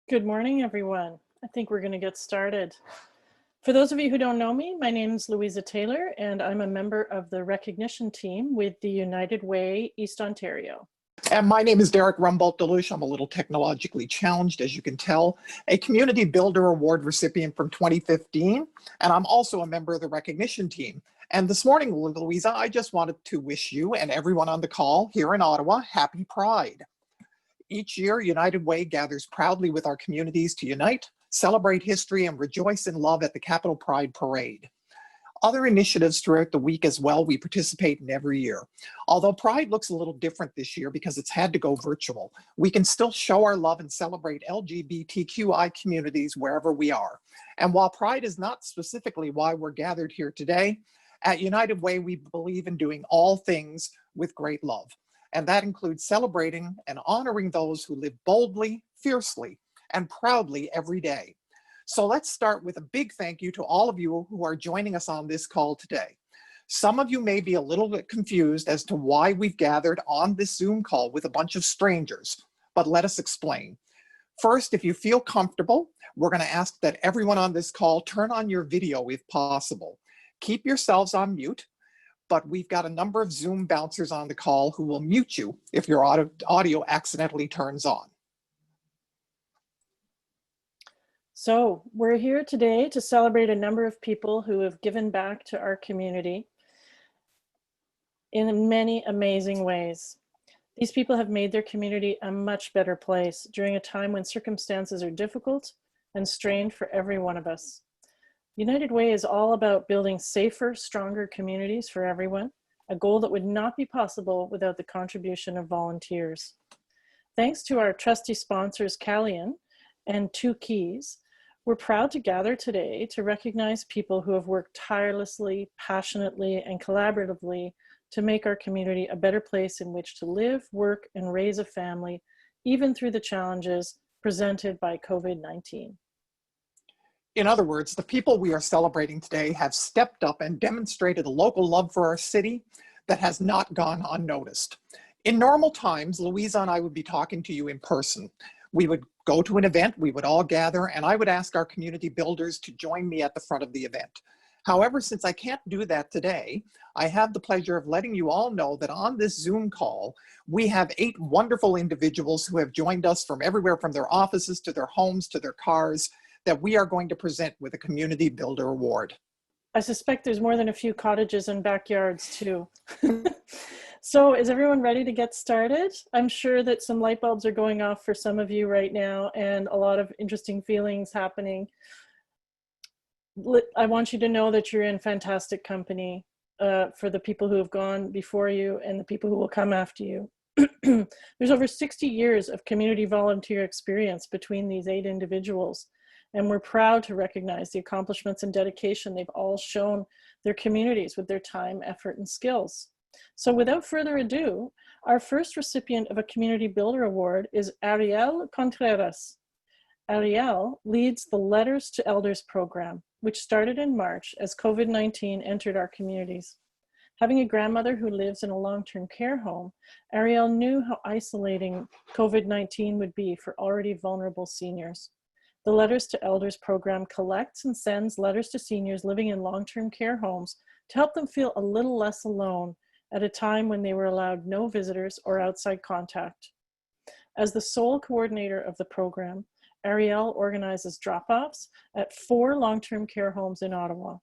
Good morning, everyone. I think we're going to get started. For those of you who don't know me, my name is Louisa Taylor, and I'm a member of the recognition team with the United Way East Ontario. And my name is Rumboldt-Delouche. I'm a little technologically challenged, as you can tell, a Community Builder Award recipient from 2015, and I'm also a member of the recognition team. And this morning, Louisa, I just wanted to wish you and everyone on the call here in Ottawa, happy Pride. Each year, United Way gathers proudly with our communities to unite, celebrate history, and rejoice in love at the Capital Pride Parade. Other initiatives throughout the week as well, we participate in every year. Although Pride looks a little different this year because it's had to go virtual, we can still show our love and celebrate LGBTQI communities wherever we are. And while Pride is not specifically why we're gathered here today, at United Way, we believe in doing all things with great love. And that includes celebrating and honoring those who live boldly, fiercely, and proudly every day. So let's start with a big thank you to all of you who are joining us on this call today. Some of you may be a little bit confused as to why we've gathered on this Zoom call with a bunch of strangers, but let us explain. First, if you feel comfortable, we're going to ask that everyone on this call turn on your video if possible. Keep yourselves on mute, but we've got a number of Zoom bouncers on the call who will mute you if your audio accidentally turns on. So we're here today to celebrate a number of people who have given back to our community in many amazing ways. These people have made their community a much better place during a time when circumstances are difficult and strained for every one of us. United Way is all about building safer, stronger communities for everyone, a goal that would not be possible without the contribution of volunteers. Thanks to our trusty sponsors, Callian and Two Keys, we're proud to gather today to recognize people who have worked tirelessly, passionately, and collaboratively to make our community a better place in which to live, work, and raise a family, even through the challenges presented by COVID-19. In other words, the people we are celebrating today have stepped up and demonstrated a local love for our city that has not gone unnoticed. In normal times, Louisa and I would be talking to you in person. We would go to an event, we would all gather, and I would ask our community builders to join me at the front of the event. However, since I can't do that today, I have the pleasure of letting you all know that on this Zoom call, we have 8 wonderful individuals who have joined us from everywhere from their offices to their homes to their cars that we are going to present with a Community Builder Award. I suspect there's more than a few cottages and backyards too. So is everyone ready to get started? I'm sure that some light bulbs are going off for some of you right now and a lot of interesting feelings happening. I want you to know that you're in fantastic company for the people who have gone before you and the people who will come after you. There's over 60 years of community volunteer experience between these 8 individuals, and we're proud to recognize the accomplishments and dedication they've all shown their communities with their time, effort, and skills. So without further ado, our first recipient of a Community Builder Award is Ariel Contreras. Ariel leads the Letters to Elders program, which started in March as COVID-19 entered our communities. Having a grandmother who lives in a long-term care home, Ariel knew how isolating COVID-19 would be for already vulnerable seniors. The Letters to Elders program collects and sends letters to seniors living in long-term care homes to help them feel a little less alone at a time when they were allowed no visitors or outside contact. As the sole coordinator of the program, Ariel organizes drop-offs at 4 long-term care homes in Ottawa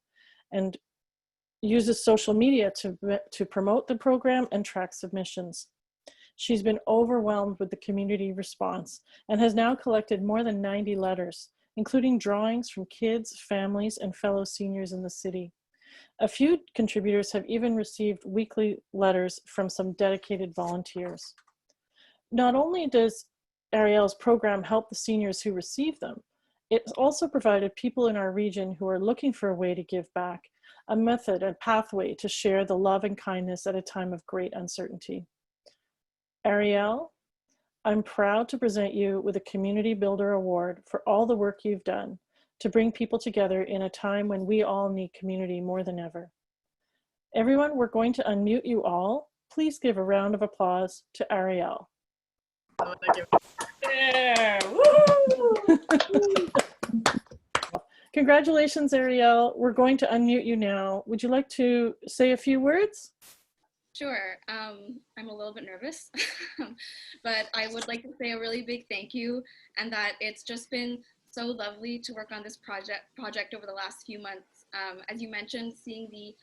and uses social media to promote the program and track submissions. She's been overwhelmed with the community response and has now collected more than 90 letters, including drawings from kids, families, and fellow seniors in the city. A few contributors have even received weekly letters from some dedicated volunteers. Not only does Ariel's program help the seniors who receive them, it's also provided people in our region who are looking for a way to give back, a method and pathway to share the love and kindness at a time of great uncertainty. Ariel, I'm proud to present you with a Community Builder Award for all the work you've done to bring people together in a time when we all need community more than ever. Everyone, we're going to unmute you all. Please give a round of applause to Ariel. There. Woo! Congratulations, Ariel. We're going to unmute you now. Would you like to say a few words? Sure. I'm a little bit nervous, but I would like to say a really big thank you, and that it's just been so lovely to work on this project over the last few months. As you mentioned, seeing the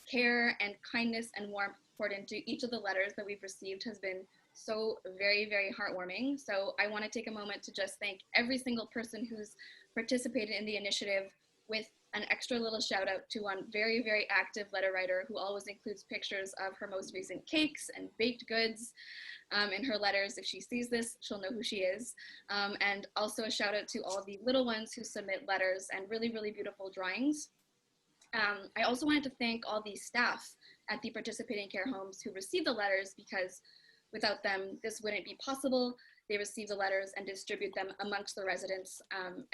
care and kindness and warmth poured into each of the letters that we've received has been so very, very heartwarming. So I want to take a moment to just thank every single person who's participated in the initiative, with an extra little shout out to one very, very active letter writer who always includes pictures of her most recent cakes and baked goods in her letters. If she sees this, she'll know who she is. And also a shout out to all of the little ones who submit letters and really, really beautiful drawings. I also wanted to thank all the staff at the participating care homes who received the letters, because without them, this wouldn't be possible. They receive the letters and distribute them amongst the residents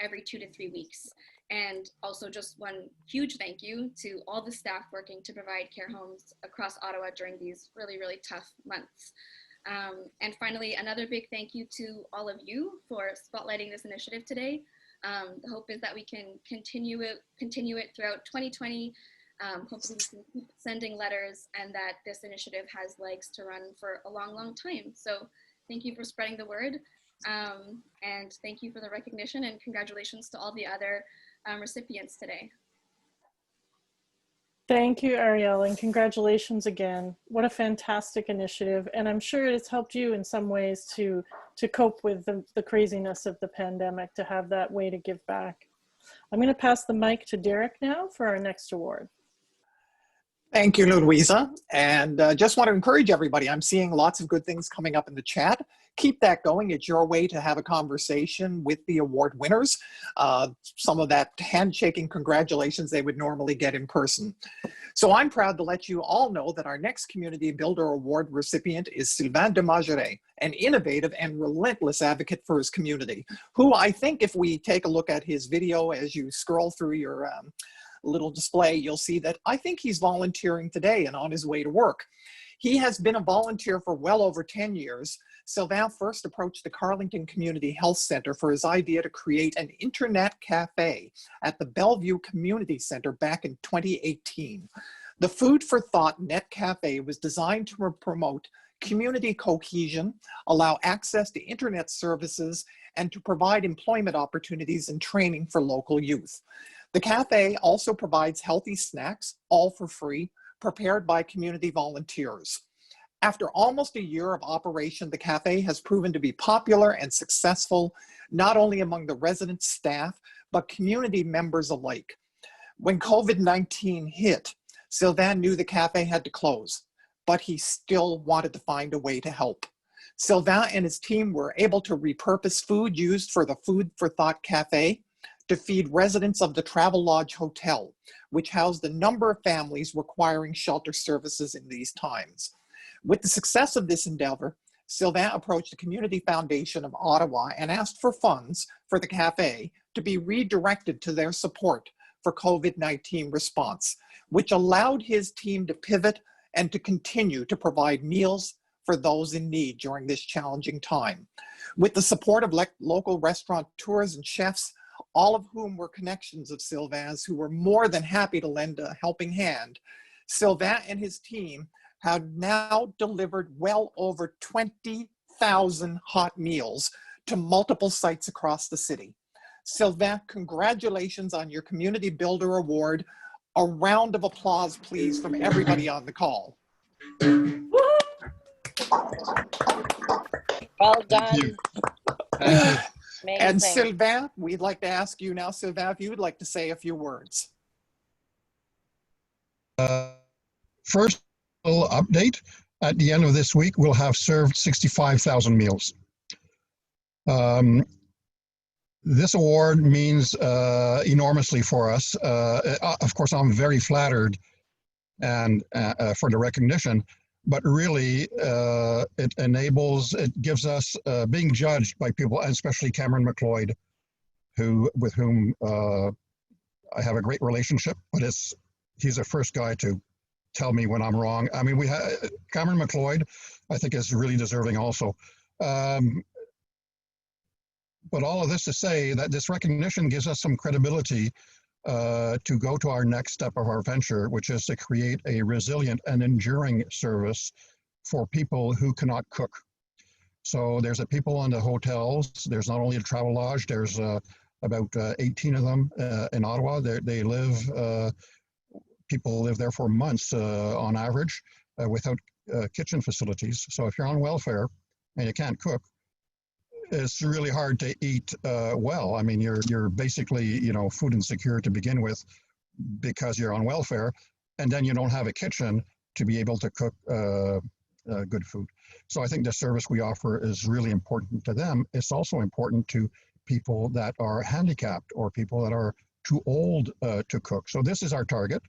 every 2 to 3 weeks. And also just one huge thank you to all the staff working to provide care homes across Ottawa during these really, really tough months. And finally, another big thank you to all of you for spotlighting this initiative today. The hope is that we can continue it throughout 2020. Hopefully we can keep sending letters, and that this initiative has legs to run for a long, long time. So thank you for spreading the word, and thank you for the recognition, and congratulations to all the other recipients today. Thank you, Ariel, and congratulations again. What a fantastic initiative. And I'm sure it's helped you in some ways to cope with the craziness of the pandemic, to have that way to give back. I'm going to pass the mic to Derek now for our next award. Thank you, Louisa. And just want to encourage everybody. I'm seeing lots of good things coming up in the chat. Keep that going. It's your way to have a conversation with the award winners. Some of that handshaking congratulations they would normally get in person. So I'm proud to let you all know that our next Community Builder Award recipient is Sylvain Demageret, an innovative and relentless advocate for his community, who I think, if we take a look at his video as you scroll through your little display, you'll see that I think he's volunteering today and on his way to work. He has been a volunteer for well over 10 years. Sylvain first approached the Carlington Community Health Center for his idea to create an internet cafe at the Bellevue Community Center back in 2018. The Food for Thought Net Cafe was designed to promote community cohesion, allow access to internet services, and to provide employment opportunities and training for local youth. The cafe also provides healthy snacks, all for free, prepared by community volunteers. After almost a year of operation, the cafe has proven to be popular and successful, not only among the resident staff, but community members alike. When COVID-19 hit, Sylvain knew the cafe had to close, but he still wanted to find a way to help. Sylvain and his team were able to repurpose food used for the Food for Thought Cafe to feed residents of the Travelodge Hotel, which housed a number of families requiring shelter services in these times. With the success of this endeavor, Sylvain approached the Community Foundation of Ottawa and asked for funds for the cafe to be redirected to their support for COVID-19 response, which allowed his team to pivot and to continue to provide meals for those in need during this challenging time. With the support of local restaurateurs and chefs, all of whom were connections of Sylvain's, who were more than happy to lend a helping hand, Sylvain and his team have now delivered well over 20,000 hot meals to multiple sites across the city. Sylvain, congratulations on your Community Builder Award. A round of applause, please, from everybody on the call. Well done. Thank you. Amazing. And Sylvain, we'd like to ask you now, Sylvain, if you would like to say a few words. First little update. At the end of this week, we'll have served 65,000 meals. This award means enormously for us. Of course, I'm very flattered and for the recognition, but really it gives us being judged by people, and especially Cameron McLeod, with whom I have a great relationship, but he's the first guy to tell me when I'm wrong. I mean, Cameron McLeod, I think, is really deserving also. But all of this to say that this recognition gives us some credibility to go to our next step of our venture, which is to create a resilient and enduring service for people who cannot cook. So there's people in the hotels. There's not only a travel lodge, there's about 18 of them in Ottawa. They live, people live there for months on average without kitchen facilities. So if you're on welfare and you can't cook, it's really hard to eat well. I mean, you're basically, you know, food insecure to begin with because you're on welfare, and then you don't have a kitchen to be able to cook good food. So I think the service we offer is really important to them. It's also important to people that are handicapped or people that are too old to cook. So this is our target.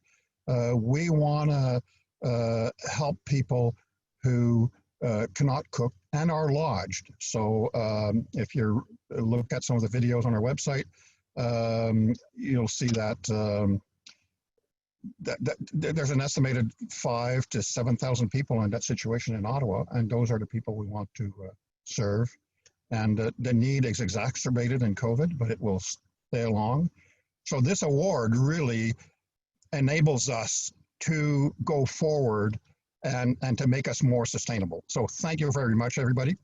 We want to help people who cannot cook and are lodged. So if you look at some of the videos on our website, you'll see that, that there's an estimated 5,000 to 7,000 people in that situation in Ottawa, and those are the people we want to serve. And the need is exacerbated in COVID, but it will stay along. So this award really enables us to go forward and to make us more sustainable. So thank you very much, everybody.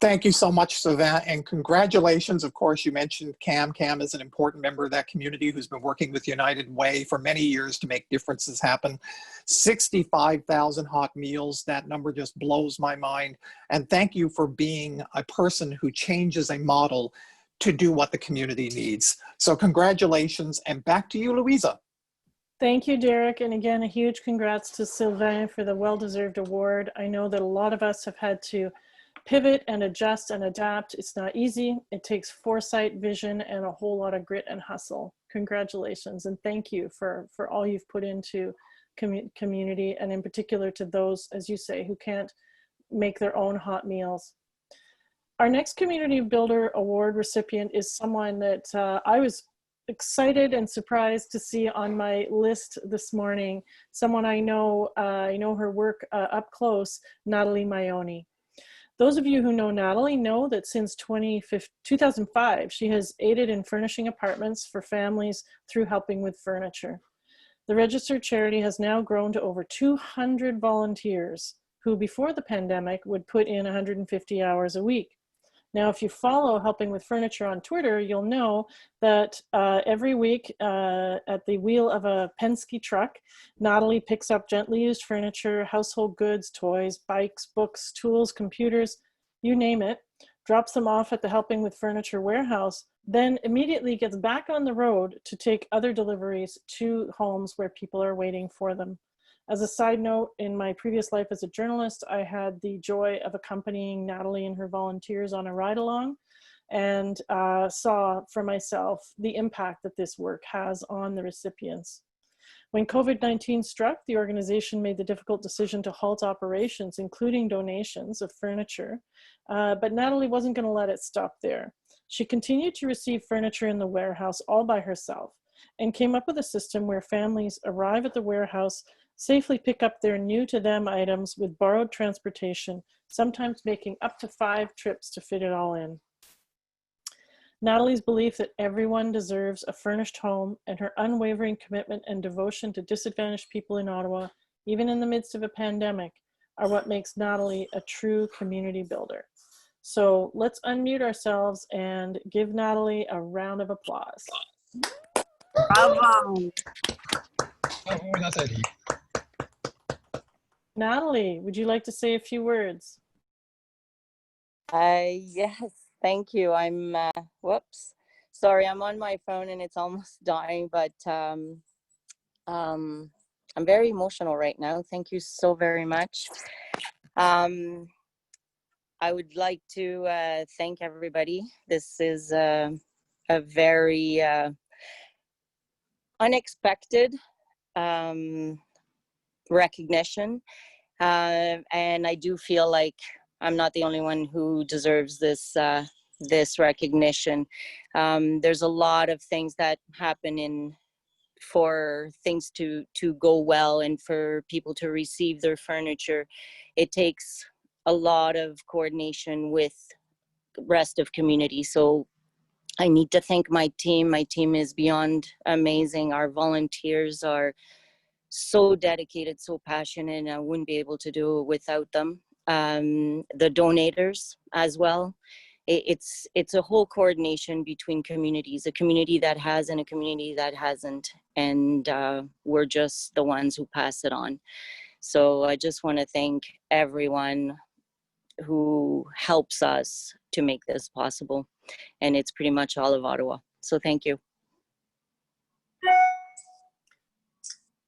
Thank you so much, Sylvain, and congratulations. Of course, you mentioned Cam. Cam is an important member of that community who's been working with United Way for many years to make differences happen. 65,000 hot meals, that number just blows my mind. And thank you for being a person who changes a model to do what the community needs. So congratulations, and back to you, Louisa. Thank you, Derek. And again, a huge congrats to Sylvain for the well-deserved award. I know that a lot of us have had to pivot and adjust and adapt. It's not easy. It takes foresight, vision, and a whole lot of grit and hustle. Congratulations, and thank you for all you've put into community, and in particular to those, as you say, who can't make their own hot meals. Our next Community Builder Award recipient is someone that I was excited and surprised to see on my list this morning. Someone I know her work up close, Natalie Maioni. Those of you who know Natalie know that since 2005, she has aided in furnishing apartments for families through helping with furniture. The registered charity has now grown to over 200 volunteers who before the pandemic would put in 150 hours a week. Now, if you follow Helping with Furniture on Twitter, you'll know that every week at the wheel of a Penske truck, Natalie picks up gently used furniture, household goods, toys, bikes, books, tools, computers, you name it, drops them off at the Helping with Furniture warehouse, then immediately gets back on the road to take other deliveries to homes where people are waiting for them. As a side note, in my previous life as a journalist, I had the joy of accompanying Natalie and her volunteers on a ride-along, and saw for myself the impact that this work has on the recipients. When COVID-19 struck, the organization made the difficult decision to halt operations, including donations of furniture, but Natalie wasn't going to let it stop there. She continued to receive furniture in the warehouse all by herself, and came up with a system where families arrive at the warehouse, safely pick up their new to them items with borrowed transportation, sometimes making up to 5 trips to fit it all in. Natalie's belief that everyone deserves a furnished home and her unwavering commitment and devotion to disadvantaged people in Ottawa, even in the midst of a pandemic, are what makes Natalie a true community builder. So let's unmute ourselves and give Natalie a round of applause. Bravo. Oh, Natalie. Natalie, would you like to say a few words? Yes, thank you. I'm, whoops, sorry, I'm on my phone and it's almost dying, but I'm very emotional right now. Thank you so very much. I would like to thank everybody. This is a very unexpected recognition, and I do feel like I'm not the only one who deserves this this recognition. There's a lot of things that happen for things to go well and for people to receive their furniture. It takes a lot of coordination with rest of community. So I need to thank my team. My team is beyond amazing. Our volunteers are so dedicated, so passionate, and I wouldn't be able to do it without them. The donators as well. It's a whole coordination between communities, a community that has and a community that hasn't, and we're just the ones who pass it on. So I just want to thank everyone who helps us to make this possible, and it's pretty much all of Ottawa. So thank you.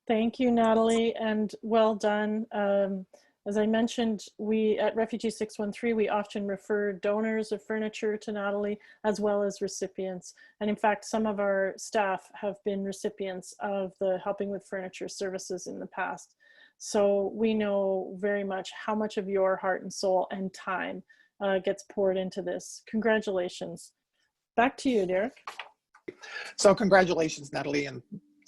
Thank you, Natalie, and well done. As I mentioned, we at Refugee 613, we often refer donors of furniture to Natalie, as well as recipients. And in fact, some of our staff have been recipients of the Helping with Furniture services in the past. So we know very much how much of your heart and soul and time gets poured into this. Congratulations. Back to you, Derek. So congratulations, Natalie, and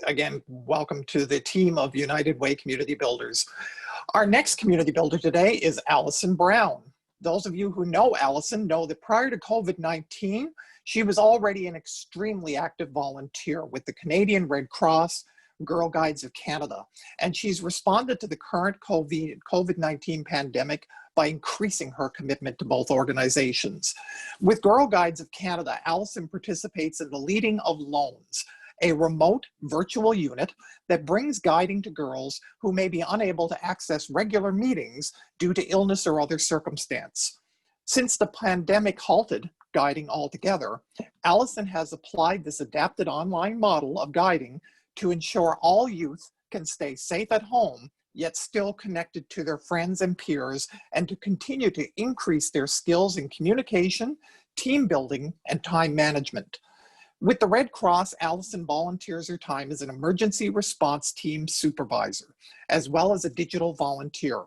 again, welcome to the team of United Way Community Builders. Our next community builder today is Allison Brown. Those of you who know Allison know that prior to COVID-19, she was already an extremely active volunteer with the Canadian Red Cross, Girl Guides of Canada, and she's responded to the current COVID-19 pandemic by increasing her commitment to both organizations. With Girl Guides of Canada, Allison participates in the Leading of Loans, a remote virtual unit that brings guiding to girls who may be unable to access regular meetings due to illness or other circumstance. Since the pandemic halted guiding altogether, Allison has applied this adapted online model of guiding to ensure all youth can stay safe at home, yet still connected to their friends and peers, and to continue to increase their skills in communication, team building, and time management. With the Red Cross, Allison volunteers her time as an emergency response team supervisor, as well as a digital volunteer.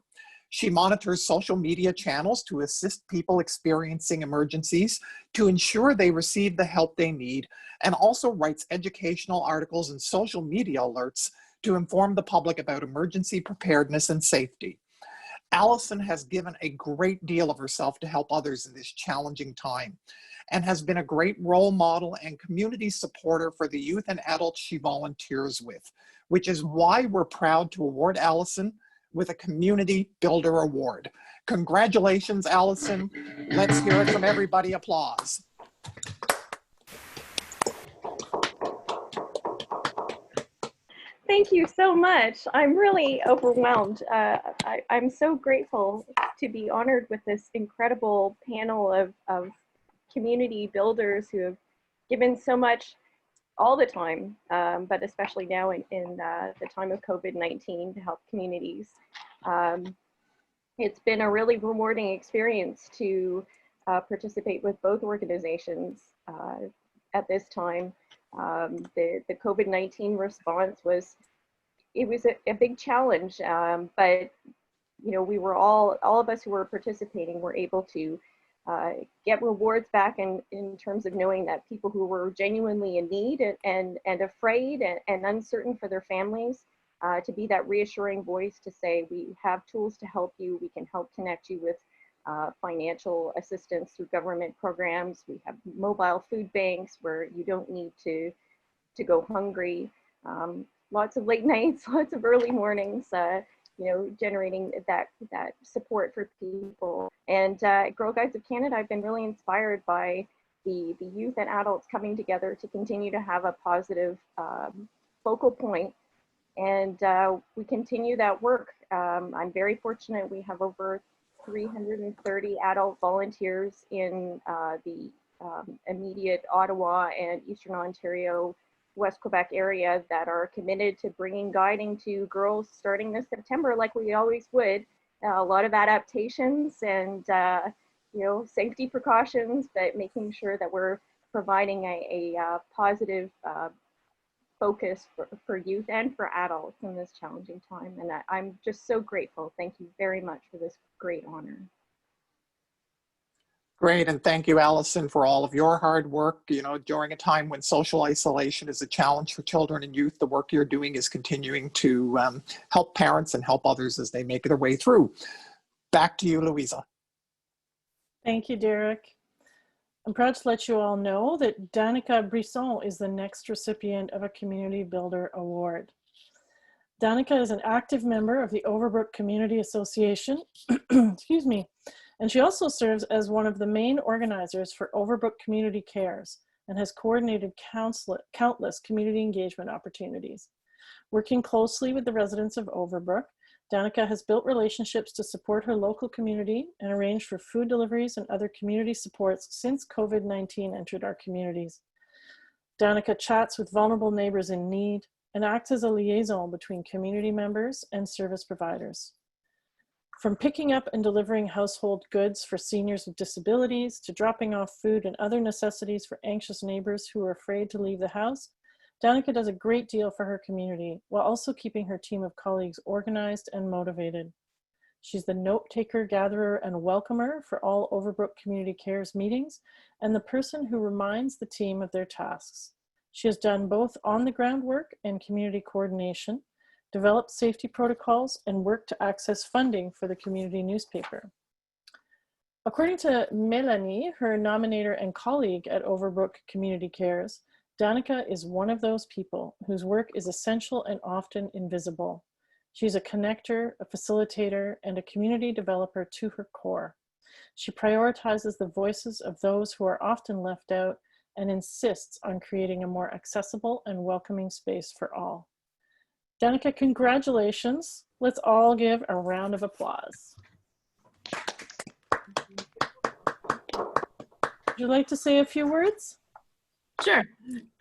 She monitors social media channels to assist people experiencing emergencies, to ensure they receive the help they need, and also writes educational articles and social media alerts to inform the public about emergency preparedness and safety. Allison has given a great deal of herself to help others in this challenging time, and has been a great role model and community supporter for the youth and adults she volunteers with, which is why we're proud to award Allison with a Community Builder Award. Congratulations, Allison. Let's hear it from everybody. Applause. Thank you so much. I'm really overwhelmed. I'm so grateful to be honored with this incredible panel of community builders who have given so much all the time, but especially now in the time of COVID-19 to help communities. It's been a really rewarding experience to participate with both organizations at this time. The COVID-19 response was a big challenge, but you know, we were all of us who were participating were able to get rewards back in terms of knowing that people who were genuinely in need and afraid and uncertain for their families, to be that reassuring voice to say, we have tools to help you, we can help connect you with financial assistance through government programs. We have mobile food banks where you don't need to go hungry. Lots of late nights, lots of early mornings, you know, generating that support for people. And Girl Guides of Canada, I've been really inspired by the youth and adults coming together to continue to have a positive focal point. And we continue that work. I'm very fortunate. We have over 330 adult volunteers in the immediate Ottawa and Eastern Ontario, West Quebec area that are committed to bringing guiding to girls starting this September, like we always would. A lot of adaptations and you know, safety precautions, but making sure that we're providing a positive focus for youth and for adults in this challenging time. And I'm just so grateful. Thank you very much for this great honor. Great, and thank you, Allison, for all of your hard work. You know, during a time when social isolation is a challenge for children and youth, the work you're doing is continuing to help parents and help others as they make their way through. Back to you, Louisa. Thank you, Derek. I'm proud to let you all know that Danica Brisson is the next recipient of a Community Builder Award. Danica is an active member of the Overbrook Community Association, excuse me, and she also serves as one of the main organizers for Overbrook Community Cares and has coordinated countless community engagement opportunities. Working closely with the residents of Overbrook, Danica has built relationships to support her local community and arranged for food deliveries and other community supports since COVID-19 entered our communities. Danica chats with vulnerable neighbors in need and acts as a liaison between community members and service providers. From picking up and delivering household goods for seniors with disabilities to dropping off food and other necessities for anxious neighbors who are afraid to leave the house, Danica does a great deal for her community while also keeping her team of colleagues organized and motivated. She's the note-taker, gatherer, and welcomer for all Overbrook Community Cares meetings and the person who reminds the team of their tasks. She has done both on-the-ground work and community coordination, developed safety protocols, and worked to access funding for the community newspaper. According to Melanie, her nominator and colleague at Overbrook Community Cares, Danica is one of those people whose work is essential and often invisible. She's a connector, a facilitator, and a community developer to her core. She prioritizes the voices of those who are often left out and insists on creating a more accessible and welcoming space for all. Danica, congratulations. Let's all give a round of applause. Would you like to say a few words? Sure.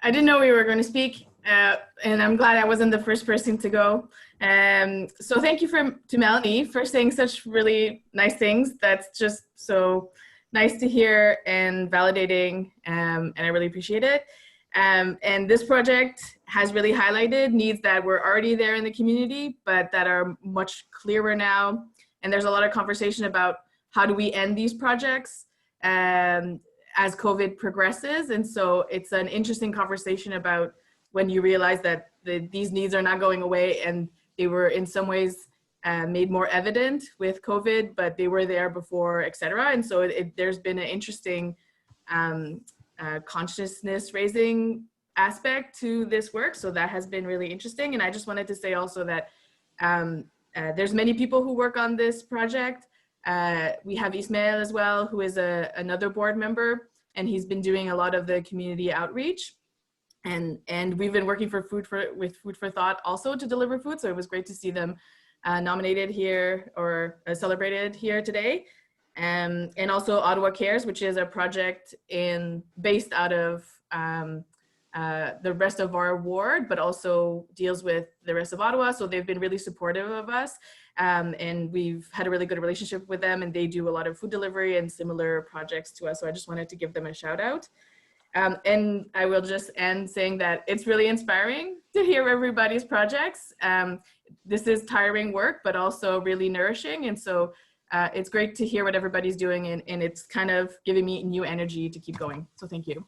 I didn't know we were going to speak, and I'm glad I wasn't the first person to go. So thank you to Melanie for saying such really nice things. That's just so nice to hear and validating, and I really appreciate it. And this project has really highlighted needs that were already there in the community, but that are much clearer now. And there's a lot of conversation about how do we end these projects as COVID progresses. And so it's an interesting conversation about when you realize that these needs are not going away, and they were in some ways made more evident with COVID, but they were there before, et cetera. And so there's been an interesting consciousness raising aspect to this work. So that has been really interesting. And I just wanted to say also that there's many people who work on this project. We have Ismail as well, who is another board member, and he's been doing a lot of the community outreach. And we've been working with Food for Thought also to deliver food. So it was great to see them nominated here or celebrated here today. And also Ottawa Cares, which is a project based out of the rest of our ward, but also deals with the rest of Ottawa. So they've been really supportive of us. And we've had a really good relationship with them, and they do a lot of food delivery and similar projects to us. So I just wanted to give them a shout out. And I will just end saying that it's really inspiring to hear everybody's projects. This is tiring work, but also really nourishing. And so it's great to hear what everybody's doing, and it's kind of giving me new energy to keep going. So thank you.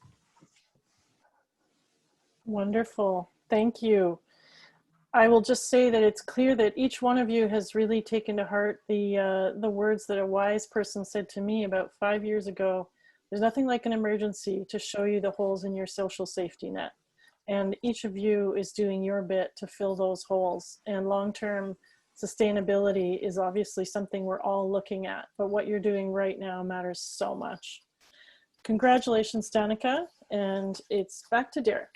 Wonderful, thank you. I will just say that it's clear that each one of you has really taken to heart the words that a wise person said to me about 5 years ago. There's nothing like an emergency to show you the holes in your social safety net. And each of you is doing your bit to fill those holes. And long-term sustainability is obviously something we're all looking at, but what you're doing right now matters so much. Congratulations, Danica, and it's back to Derek.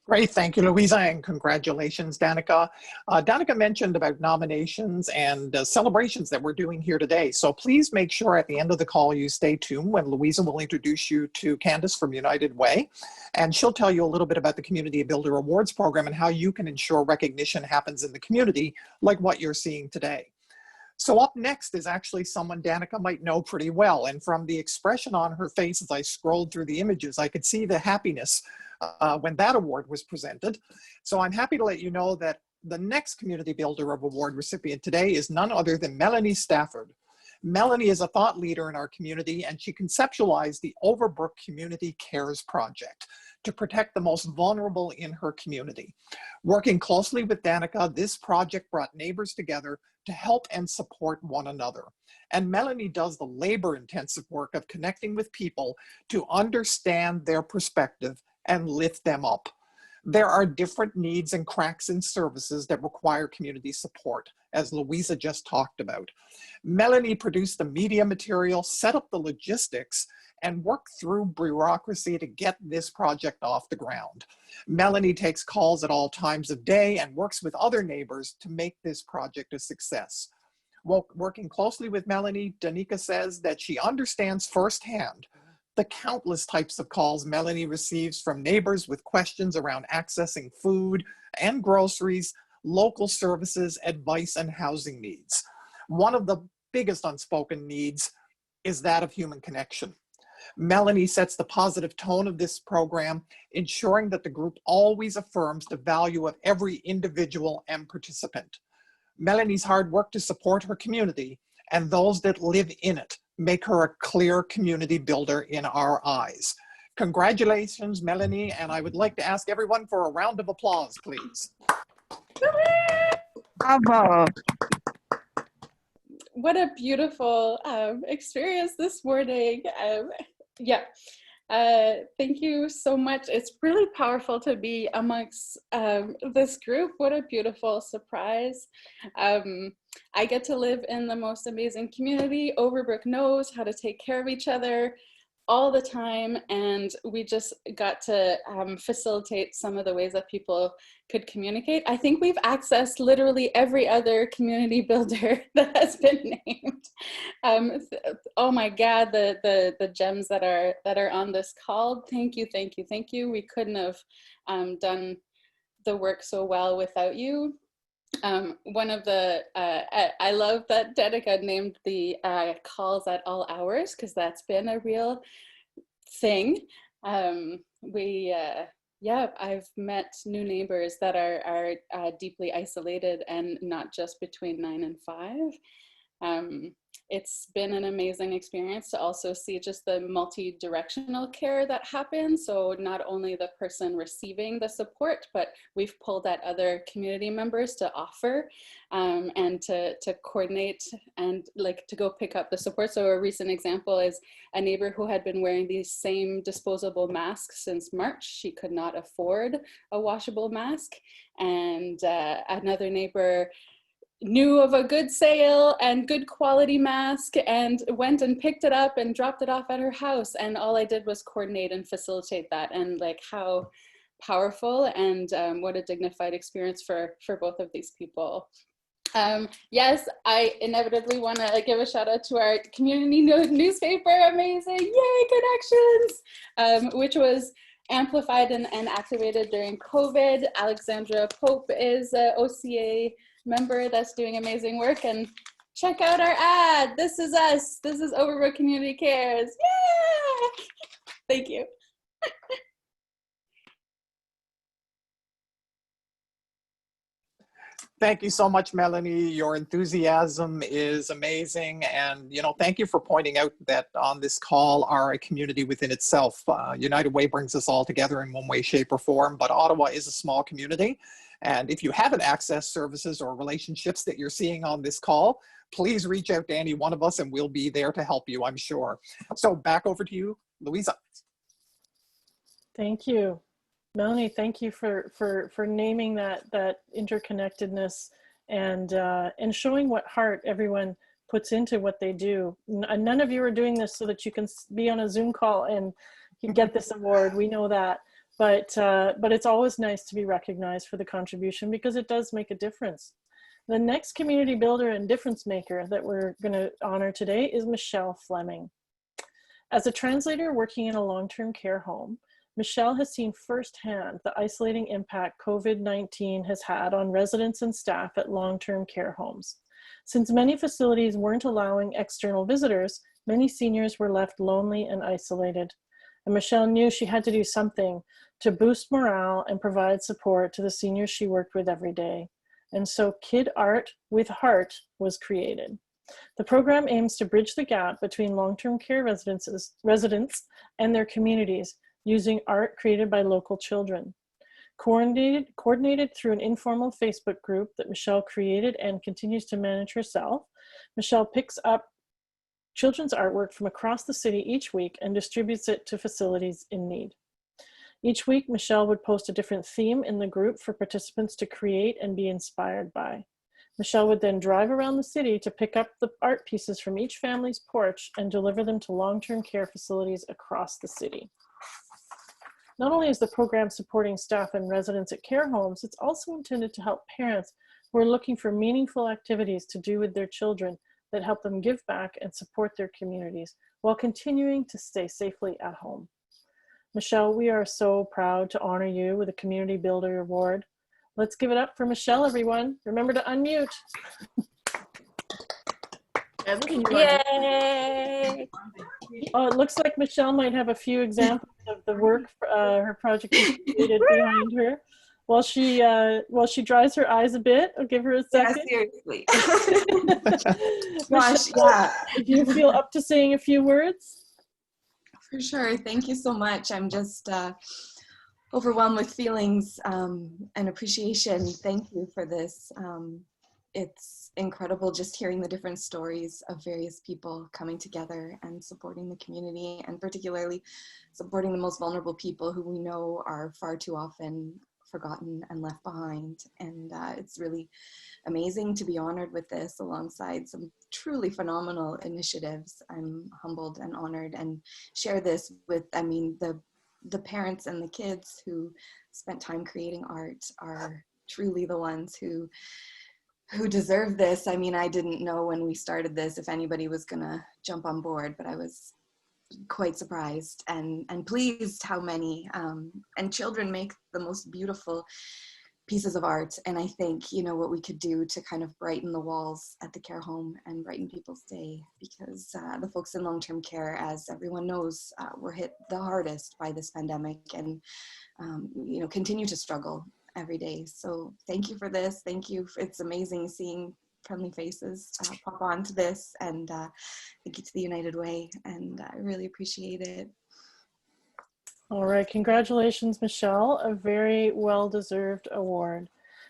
Great, thank you, Louisa, and congratulations, Danica. Danica mentioned about nominations and celebrations that we're doing here today. So please make sure at the end of the call you stay tuned when Louisa will introduce you to Candice from United Way, and she'll tell you a little bit about the Community Builder Awards program and how you can ensure recognition happens in the community like what you're seeing today. So up next is actually someone Danica might know pretty well, and from the expression on her face as I scrolled through the images, I could see the happiness when that award was presented. So I'm happy to let you know that the next Community Builder Award recipient today is none other than Melanie Stafford. Melanie is a thought leader in our community, and she conceptualized the Overbrook Community Cares Project to protect the most vulnerable in her community. Working closely with Danica, this project brought neighbors together to help and support one another. And Melanie does the labor-intensive work of connecting with people to understand their perspective and lift them up. There are different needs and cracks in services that require community support, as Louisa just talked about. Melanie produced the media material, set up the logistics, and worked through bureaucracy to get this project off the ground. Melanie takes calls at all times of day and works with other neighbors to make this project a success. Well, working closely with Melanie, Danica says that she understands firsthand the countless types of calls Melanie receives from neighbors with questions around accessing food and groceries, local services, advice, and housing needs. One of the biggest unspoken needs is that of human connection. Melanie sets the positive tone of this program, ensuring that the group always affirms the value of every individual and participant. Melanie's hard work to support her community and those that live in it make her a clear community builder in our eyes. Congratulations, Melanie, and I would like to ask everyone for a round of applause, please. Bravo. What a beautiful experience this morning. Thank you so much. It's really powerful to be amongst this group. What a beautiful surprise. I get to live in the most amazing community. Overbrook knows how to take care of each other all the time, and we just got to facilitate some of the ways that people could communicate. I think we've accessed literally every other community builder that has been named. Oh my God, the gems that are on this call. Thank you, thank you, thank you. We couldn't have done the work so well without you. One of the, I love that Danica named the calls at all hours, because that's been a real thing. I've met new neighbors that are deeply isolated and not just between 9 and 5. It's been an amazing experience to also see just the multi-directional care that happens. So not only the person receiving the support, but we've pulled at other community members to offer and to coordinate and like to go pick up the support. So a recent example is a neighbor who had been wearing these same disposable masks since March. She could not afford a washable mask. And another neighbor knew of a good sale and good quality mask and went and picked it up and dropped it off at her house. And all I did was coordinate and facilitate that. And like how powerful and what a dignified experience for both of these people. Yes, I inevitably want to give a shout out to our community newspaper. Amazing, yay, connections, which was amplified and activated during COVID. Alexandra Pope is an OCA member that's doing amazing work, and check out our ad. This is us. This is Overbrook Community Cares. Yeah! Thank you. Thank you so much, Melanie. Your enthusiasm is amazing. And, you know, thank you for pointing out that on this call are a community within itself. United Way brings us all together in one way, shape, or form, but Ottawa is a small community. And if you haven't accessed services or relationships that you're seeing on this call, please reach out to any one of us and we'll be there to help you, I'm sure. So back over to you, Louisa. Thank you. Melanie, thank you for naming that interconnectedness and showing what heart everyone puts into what they do. None of you are doing this so that you can be on a Zoom call and you get this award. We know that, but it's always nice to be recognized for the contribution because it does make a difference. The next community builder and difference maker that we're going to honor today is Michelle Fleming. As a translator working in a long-term care home, Michelle has seen firsthand the isolating impact COVID-19 has had on residents and staff at long-term care homes. Since many facilities weren't allowing external visitors, many seniors were left lonely and isolated. And Michelle knew she had to do something to boost morale and provide support to the seniors she worked with every day. And so Kid Art with Heart was created. The program aims to bridge the gap between long-term care residents and their communities using art created by local children. Coordinated through an informal Facebook group that Michelle created and continues to manage herself, Michelle picks up children's artwork from across the city each week and distributes it to facilities in need. Each week, Michelle would post a different theme in the group for participants to create and be inspired by. Michelle would then drive around the city to pick up the art pieces from each family's porch and deliver them to long-term care facilities across the city. Not only is the program supporting staff and residents at care homes, it's also intended to help parents who are looking for meaningful activities to do with their children that help them give back and support their communities while continuing to stay safely at home. Michelle, we are so proud to honor you with a Community Builder Award. Let's give it up for Michelle, everyone. Remember to unmute. Yay! Oh, it looks like Michelle might have a few examples of the work her project has created behind her. While she dries her eyes a bit, I'll give her a second. Yeah, seriously. Gosh, yeah. If you feel up to saying a few words. For sure. Thank you so much. I'm just overwhelmed with feelings and appreciation. Thank you for this. It's incredible just hearing the different stories of various people coming together and supporting the community, and particularly supporting the most vulnerable people who we know are far too often forgotten and left behind. And it's really amazing to be honored with this alongside some truly phenomenal initiatives. I'm humbled and honored, and share this with, I mean, the parents and the kids who spent time creating art are truly the ones who deserve this. I mean, I didn't know when we started this if anybody was gonna jump on board, but I was quite surprised and pleased how many, and children make the most beautiful pieces of art. And I think, you know, what we could do to kind of brighten the walls at the care home and brighten people's day, because the folks in long-term care, as everyone knows, were hit the hardest by this pandemic, and you know, continue to struggle every day. So thank you for this. Thank you. It's amazing seeing friendly faces pop onto this, and thank you to the United Way, and I really appreciate it. All right, congratulations, Michelle, a very well-deserved award.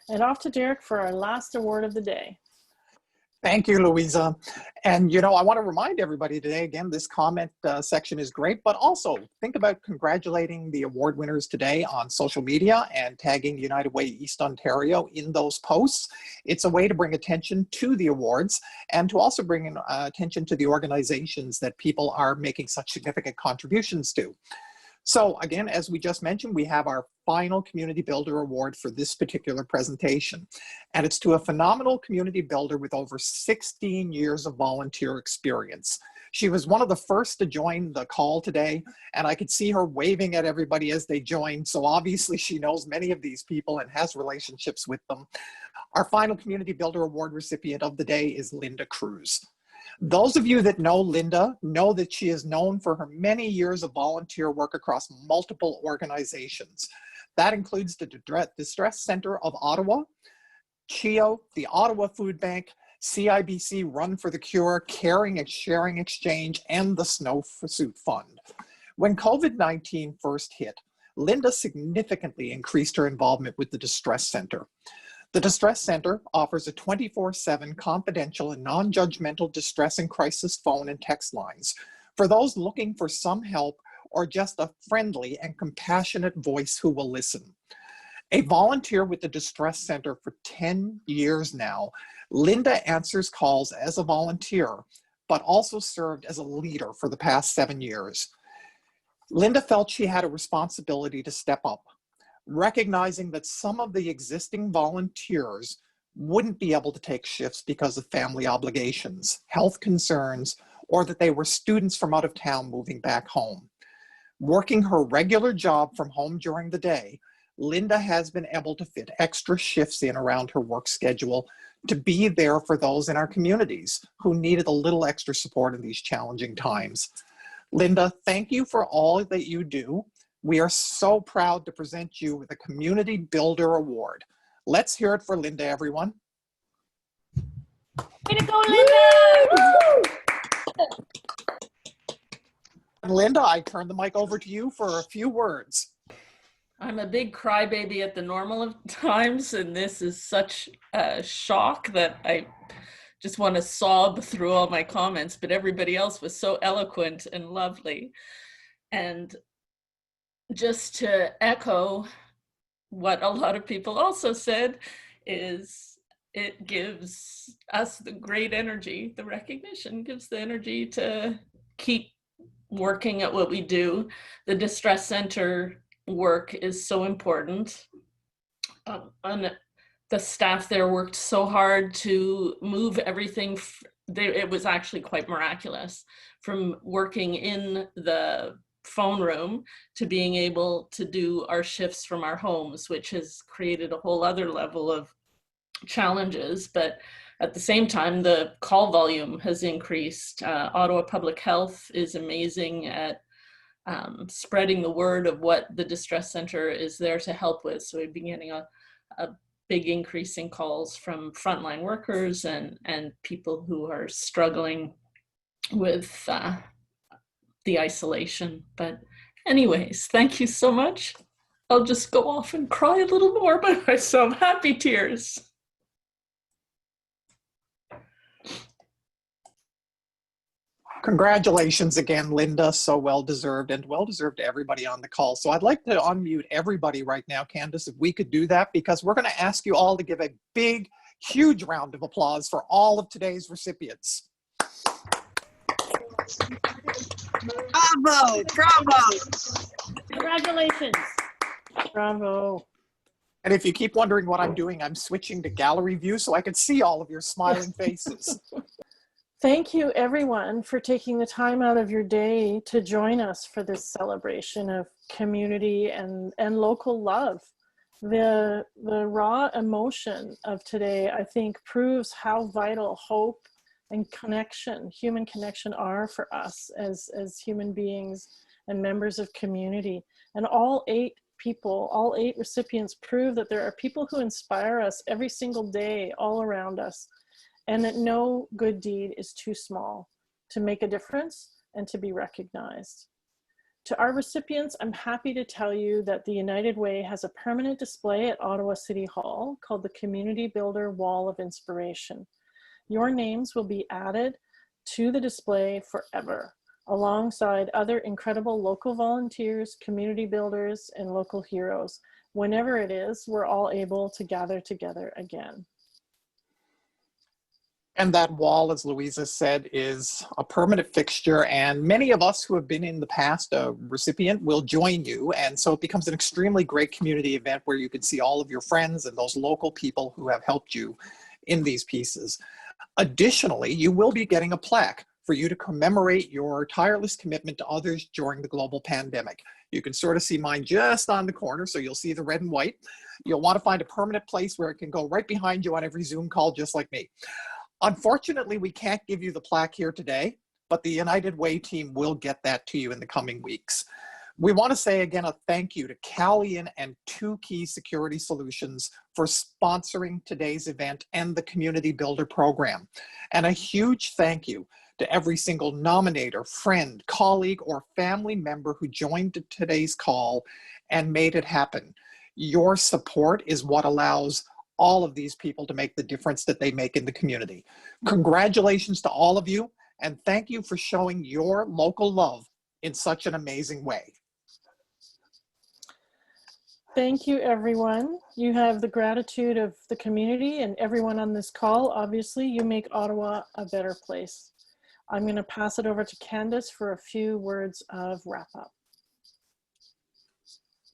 And off to Derek for our last award of the day. Thank you, Louisa. And, you know, I want to remind everybody today, again, this comment section is great, but also think about congratulating the award winners today on social media and tagging United Way East Ontario in those posts. It's a way to bring attention to the awards and to also bring attention to the organizations that people are making such significant contributions to. So again, as we just mentioned, we have our final Community Builder Award for this particular presentation. And it's to a phenomenal community builder with over 16 years of volunteer experience. She was one of the first to join the call today, and I could see her waving at everybody as they joined. So obviously she knows many of these people and has relationships with them. Our final Community Builder Award recipient of the day is Linda Cruz. Those of you that know Linda know that she is known for her many years of volunteer work across multiple organizations. That includes the Distress Center of Ottawa, CHEO, the Ottawa Food Bank, CIBC Run for the Cure, Caring and Sharing Exchange, and the Snowsuit Fund. When COVID-19 first hit, Linda significantly increased her involvement with the Distress Center. The Distress Center offers a 24/7 confidential and non-judgmental distress and crisis phone and text lines for those looking for some help or just a friendly and compassionate voice who will listen. A volunteer with the Distress Center for 10 years now, Linda answers calls as a volunteer, but also served as a leader for the past 7 years. Linda felt she had a responsibility to step up, recognizing that some of the existing volunteers wouldn't be able to take shifts because of family obligations, health concerns, or that they were students from out of town moving back home. Working her regular job from home during the day, Linda has been able to fit extra shifts in around her work schedule to be there for those in our communities who needed a little extra support in these challenging times. Linda, thank you for all that you do. We are so proud to present you with a Community Builder Award. Let's hear it for Linda, everyone. Way to go, Linda! Linda, I turn the mic over to you for a few words. I'm a big crybaby at the normal of times, and this is such a shock that I just want to sob through all my comments, but everybody else was so eloquent and lovely. And just to echo what a lot of people also said, is it gives us the great energy, the recognition gives the energy to keep working at what we do. The distress center work is so important. And the staff there worked so hard to move everything. It was actually quite miraculous, from working in the phone room to being able to do our shifts from our homes, which has created a whole other level of challenges. But at the same time, the call volume has increased. Ottawa Public Health is amazing at spreading the word of what the distress center is there to help with. So we've been getting a big increase in calls from frontline workers and people who are struggling with the isolation. But anyways, thank you so much. I'll just go off and cry a little more by myself. Happy tears. Congratulations again, Linda. So well-deserved, and well-deserved to everybody on the call. So I'd like to unmute everybody right now, Candice, if we could do that, because we're going to ask you all to give a big, huge round of applause for all of today's recipients. Bravo, bravo. Congratulations. Bravo. And if you keep wondering what I'm doing, I'm switching to gallery view so I can see all of your smiling faces. Thank you, everyone, for taking the time out of your day to join us for this celebration of community and local love. The raw emotion of today, I think, proves how vital hope and connection, human connection, are for us as human beings and members of community. And all 8 people, all 8 recipients prove that there are people who inspire us every single day all around us, and that no good deed is too small to make a difference and to be recognized. To our recipients, I'm happy to tell you that the United Way has a permanent display at Ottawa City Hall called the Community Builder Wall of Inspiration. Your names will be added to the display forever, alongside other incredible local volunteers, community builders, and local heroes, whenever it is we're all able to gather together again. And that wall, as Louisa said, is a permanent fixture, and many of us who have been in the past a recipient will join you, and so it becomes an extremely great community event where you can see all of your friends and those local people who have helped you in these pieces. Additionally, you will be getting a plaque for you to commemorate your tireless commitment to others during the global pandemic. You can sort of see mine just on the corner, so you'll see the red and white. You'll want to find a permanent place where it can go right behind you on every Zoom call, just like me. Unfortunately, we can't give you the plaque here today, but the United Way team will get that to you in the coming weeks. We want to say again a thank you to Callian and 2 Key Security Solutions for sponsoring today's event and the Community Builder program. And a huge thank you to every single nominator, friend, colleague, or family member who joined today's call and made it happen. Your support is what allows all of these people to make the difference that they make in the community. Congratulations to all of you, and thank you for showing your local love in such an amazing way. Thank you, everyone. You have the gratitude of the community and everyone on this call. Obviously, you make Ottawa a better place. I'm going to pass it over to Candice for a few words of wrap up.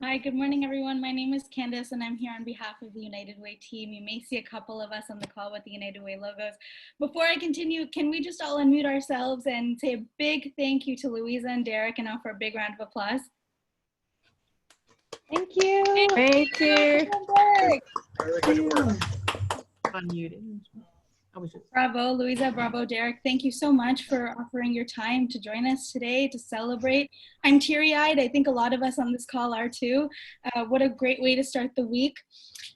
Hi, good morning, everyone. My name is Candice, and I'm here on behalf of the United Way team. You may see a couple of us on the call with the United Way logos. Before I continue, can we just all unmute ourselves and say a big thank you to Louisa and Derek, and offer a big round of applause? Thank you. Thank you. Very good work. Unmuted. Bravo, Louisa, bravo, Derek. Thank you so much for offering your time to join us today to celebrate. I'm teary-eyed. I think a lot of us on this call are too. What a great way to start the week.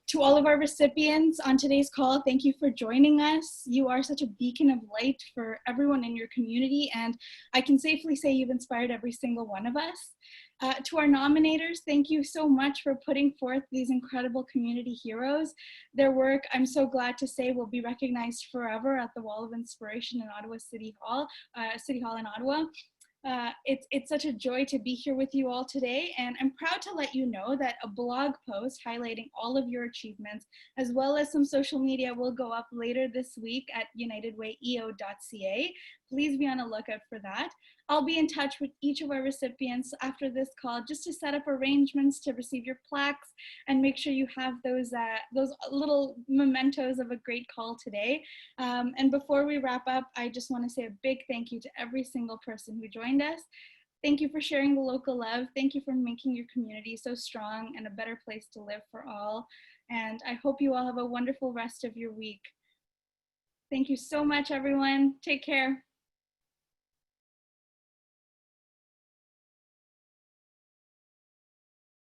To all of our recipients on today's call, thank you for joining us. You are such a beacon of light for everyone in your community, and I can safely say you've inspired every single one of us. To our nominators, thank you so much for putting forth these incredible community heroes. Their work, I'm so glad to say, will be recognized forever at the Wall of Inspiration in Ottawa City Hall in Ottawa. It's such a joy to be here with you all today, and I'm proud to let you know that a blog post highlighting all of your achievements, as well as some social media, will go up later this week at unitedwayeo.ca. Please be on the lookout for that. I'll be in touch with each of our recipients after this call just to set up arrangements to receive your plaques and make sure you have those little mementos of a great call today. And before we wrap up, I just want to say a big thank you to every single person who joined us. Thank you for sharing the local love. Thank you for making your community so strong and a better place to live for all. And I hope you all have a wonderful rest of your week. Thank you so much, everyone. Take care.